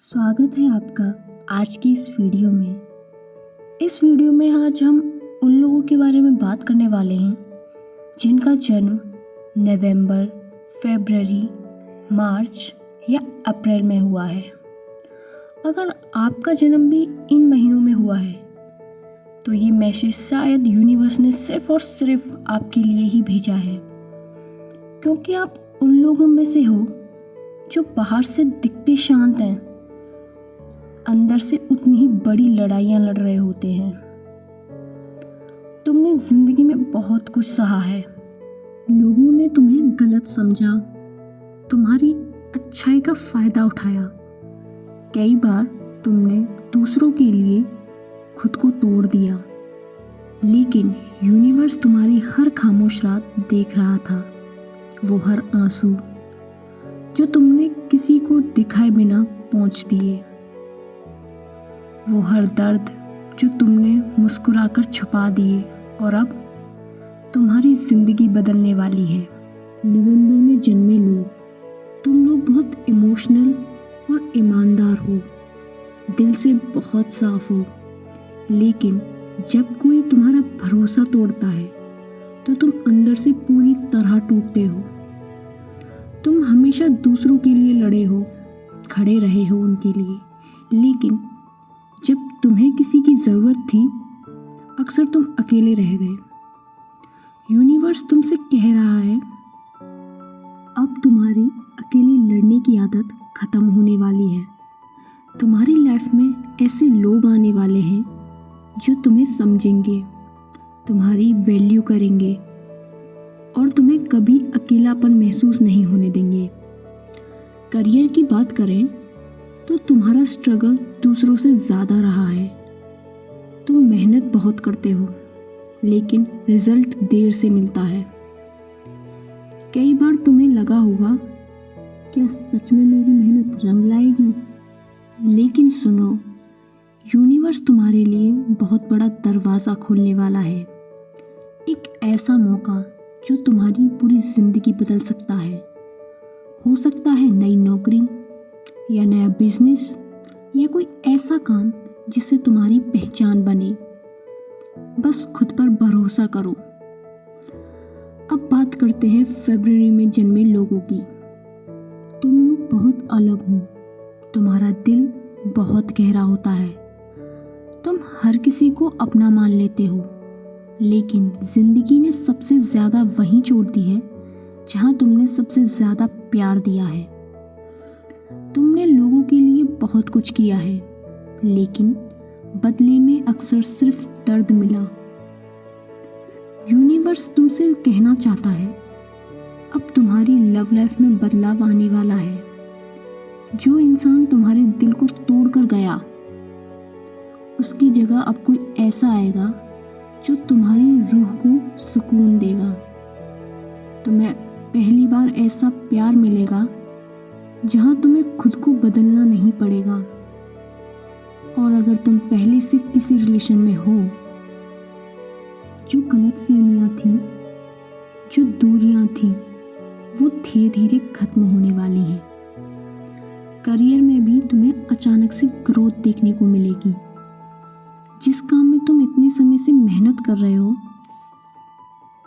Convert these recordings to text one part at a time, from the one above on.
स्वागत है आपका आज की इस वीडियो में। इस वीडियो में आज हम उन लोगों के बारे में बात करने वाले हैं जिनका जन्म नवंबर, फरवरी, मार्च या अप्रैल में हुआ है। अगर आपका जन्म भी इन महीनों में हुआ है तो ये मैसेज शायद यूनिवर्स ने सिर्फ और सिर्फ आपके लिए ही भेजा है, क्योंकि आप उन लोगों में से हो जो बाहर से दिखते शांत हैं, अंदर से उतनी ही बड़ी लड़ाइयाँ लड़ रहे होते हैं। तुमने जिंदगी में बहुत कुछ सहा है। लोगों ने तुम्हें गलत समझा, तुम्हारी अच्छाई का फायदा उठाया। कई बार तुमने दूसरों के लिए खुद को तोड़ दिया, लेकिन यूनिवर्स तुम्हारी हर खामोश रात देख रहा था। वो हर आंसू जो तुमने किसी को दिखाए बिना पहुँच दिए, वो हर दर्द जो तुमने मुस्कुराकर छुपा दिए, और अब तुम्हारी ज़िंदगी बदलने वाली है। नवंबर में जन्मे लोग, तुम लोग बहुत इमोशनल और ईमानदार हो, दिल से बहुत साफ हो, लेकिन जब कोई तुम्हारा भरोसा तोड़ता है तो तुम अंदर से पूरी तरह टूटते हो। तुम हमेशा दूसरों के लिए लड़े हो, खड़े रहे हो उनके लिए, लेकिन जब तुम्हें किसी की ज़रूरत थी अक्सर तुम अकेले रह गए। यूनिवर्स तुमसे कह रहा है अब तुम्हारी अकेले लड़ने की आदत ख़त्म होने वाली है। तुम्हारी लाइफ में ऐसे लोग आने वाले हैं जो तुम्हें समझेंगे, तुम्हारी वैल्यू करेंगे और तुम्हें कभी अकेलापन महसूस नहीं होने देंगे। करियर की बात करें तो तुम्हारा स्ट्रगल दूसरों से ज़्यादा रहा है। तुम मेहनत बहुत करते हो, लेकिन रिजल्ट देर से मिलता है। कई बार तुम्हें लगा होगा क्या सच में मेरी मेहनत रंग लाएगी, लेकिन सुनो, यूनिवर्स तुम्हारे लिए बहुत बड़ा दरवाज़ा खोलने वाला है। एक ऐसा मौका जो तुम्हारी पूरी ज़िंदगी बदल सकता है। हो सकता है नई नौकरी या नया बिजनेस या कोई ऐसा काम जिससे तुम्हारी पहचान बने। बस खुद पर भरोसा करो। अब बात करते हैं फरवरी में जन्मे लोगों की। तुम लोग बहुत अलग हो, तुम्हारा दिल बहुत गहरा होता है। तुम हर किसी को अपना मान लेते हो, लेकिन ज़िंदगी ने सबसे ज़्यादा वहीं चोट दी है जहाँ तुमने सबसे ज़्यादा प्यार दिया है। तुमने लोगों के लिए बहुत कुछ किया है, लेकिन बदले में अक्सर सिर्फ दर्द मिला। यूनिवर्स तुमसे कहना चाहता है अब तुम्हारी लव लाइफ में बदलाव आने वाला है। जो इंसान तुम्हारे दिल को तोड़ कर गया, उसकी जगह अब कोई ऐसा आएगा जो तुम्हारी रूह को सुकून देगा। तुम्हें पहली बार ऐसा प्यार मिलेगा जहाँ तुम्हें खुद को बदलना नहीं पड़ेगा। और अगर तुम पहले से किसी रिलेशन में हो, जो गलतफहमियाँ थीं, जो दूरियाँ थीं, वो धीरे धीरे खत्म होने वाली हैं। करियर में भी तुम्हें अचानक से ग्रोथ देखने को मिलेगी। जिस काम में तुम इतने समय से मेहनत कर रहे हो,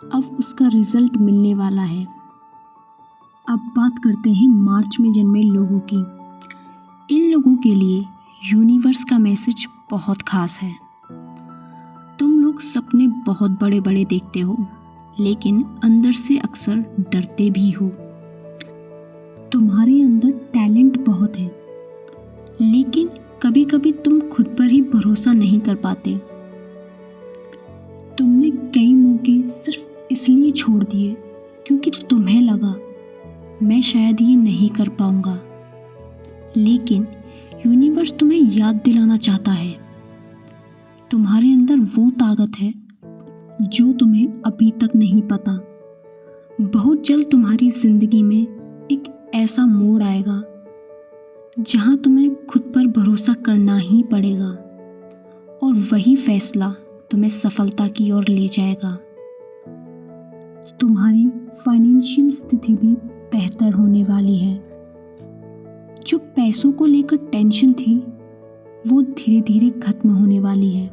अब उसका रिजल्ट मिलने वाला है। अब बात करते हैं मार्च में जन्मे लोगों की। इन लोगों के लिए यूनिवर्स का मैसेज बहुत खास है। तुम लोग सपने बहुत बड़े बड़े देखते हो, लेकिन अंदर से अक्सर डरते भी हो। तुम्हारे अंदर टैलेंट बहुत है, लेकिन कभी कभी तुम खुद पर ही भरोसा नहीं कर पाते। तुमने कई मौके सिर्फ इसलिए छोड़ दिए क्योंकि तुम्हें लगा मैं शायद ये नहीं कर पाऊंगा, लेकिन यूनिवर्स तुम्हें याद दिलाना चाहता है तुम्हारे अंदर वो ताकत है जो तुम्हें अभी तक नहीं पता। बहुत जल्द तुम्हारी ज़िंदगी में एक ऐसा मोड़ आएगा जहां तुम्हें खुद पर भरोसा करना ही पड़ेगा, और वही फैसला तुम्हें सफलता की ओर ले जाएगा। तुम्हारी फाइनेंशियल स्थिति भी बेहतर होने वाली है। जो पैसों को लेकर टेंशन थी वो धीरे धीरे खत्म होने वाली है।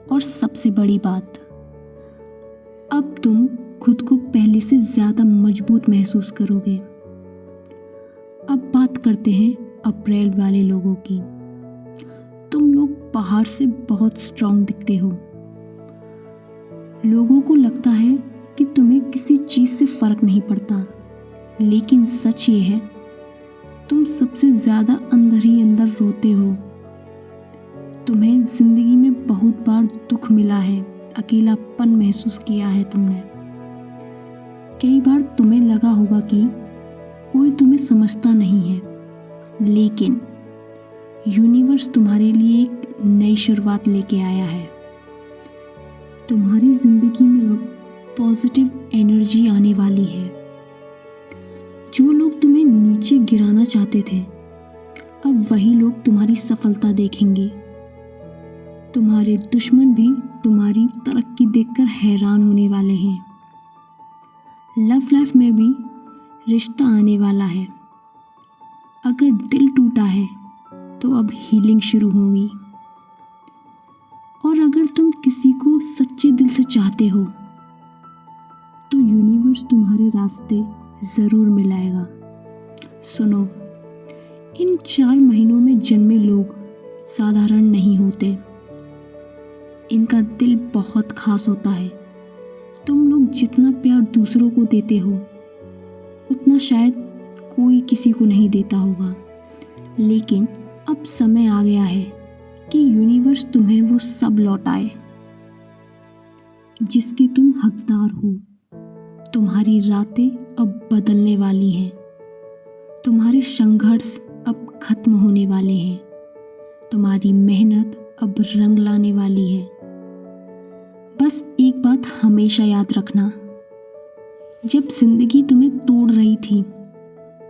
और सबसे बड़ी बात, अब तुम खुद को पहले से ज़्यादा मजबूत महसूस करोगे। अब बात करते हैं अप्रैल वाले लोगों की। तुम लोग बाहर से बहुत स्ट्रांग दिखते हो। लोगों को लगता है कि तुम्हें किसी चीज़ से फ़र्क नहीं पड़ता, लेकिन सच ये है तुम सबसे ज़्यादा अंदर ही अंदर रोते हो। तुम्हें ज़िंदगी में बहुत बार दुख मिला है, अकेलापन महसूस किया है तुमने। कई बार तुम्हें लगा होगा कि कोई तुम्हें समझता नहीं है, लेकिन यूनिवर्स तुम्हारे लिए एक नई शुरुआत लेके आया है। तुम्हारी ज़िंदगी में अब पॉजिटिव एनर्जी आने वाली है। जो लोग तुम्हें नीचे गिराना चाहते थे, अब वही लोग तुम्हारी सफलता देखेंगे। तुम्हारे दुश्मन भी तुम्हारी तरक्की देखकर हैरान होने वाले हैं। लव लाइफ में भी रिश्ता आने वाला है। अगर दिल टूटा है तो अब हीलिंग शुरू होगी। और अगर तुम किसी को सच्चे दिल से चाहते हो तो यूनिवर्स तुम्हारे रास्ते ज़रूर मिलाएगा। सुनो, इन 4 महीनों में जन्मे लोग साधारण नहीं होते। इनका दिल बहुत खास होता है। तुम लोग जितना प्यार दूसरों को देते हो उतना शायद कोई किसी को नहीं देता होगा, लेकिन अब समय आ गया है कि यूनिवर्स तुम्हें वो सब लौटाए जिसके तुम हकदार हो। तुम्हारी रातें अब बदलने वाली हैं। तुम्हारे संघर्ष अब खत्म होने वाले हैं। तुम्हारी मेहनत अब रंग लाने वाली है। बस एक बात हमेशा याद रखना, जब जिंदगी तुम्हें तोड़ रही थी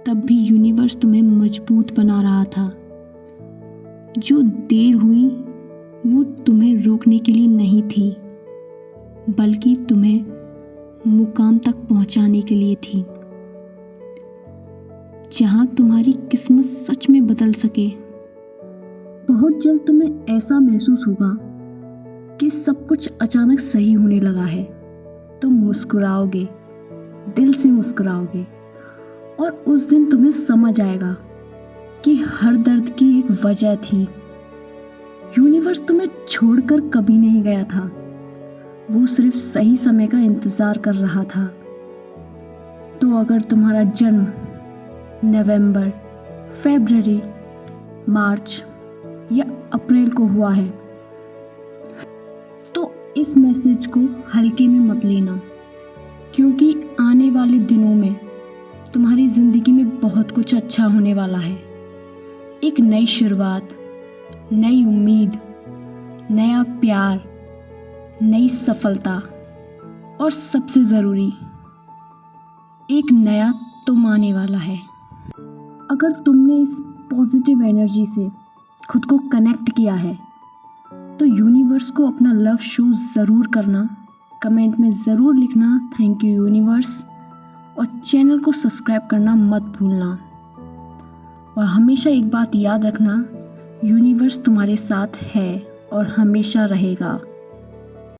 तब भी यूनिवर्स तुम्हें मजबूत बना रहा था। जो देर हुई वो तुम्हें रोकने के लिए नहीं थी, बल्कि तुम्हें मुकाम तक पहुंचाने के लिए थी, जहां तुम्हारी किस्मत सच में बदल सके। बहुत जल्द तुम्हें ऐसा महसूस होगा कि सब कुछ अचानक सही होने लगा है। तुम मुस्कुराओगे, दिल से मुस्कुराओगे, और उस दिन तुम्हें समझ आएगा कि हर दर्द की एक वजह थी। यूनिवर्स तुम्हें छोड़कर कभी नहीं गया था, वो सिर्फ सही समय का इंतज़ार कर रहा था। तो अगर तुम्हारा जन्म नवंबर, फरवरी, मार्च या अप्रैल को हुआ है तो इस मैसेज को हल्के में मत लेना, क्योंकि आने वाले दिनों में तुम्हारी ज़िंदगी में बहुत कुछ अच्छा होने वाला है। एक नई शुरुआत, नई उम्मीद, नया प्यार, नई सफलता, और सबसे ज़रूरी एक नया तुम आने वाला है। अगर तुमने इस पॉजिटिव एनर्जी से खुद को कनेक्ट किया है तो यूनिवर्स को अपना लव शो ज़रूर करना। कमेंट में ज़रूर लिखना थैंक यू यूनिवर्स, और चैनल को सब्सक्राइब करना मत भूलना। और हमेशा एक बात याद रखना, यूनिवर्स तुम्हारे साथ है और हमेशा रहेगा।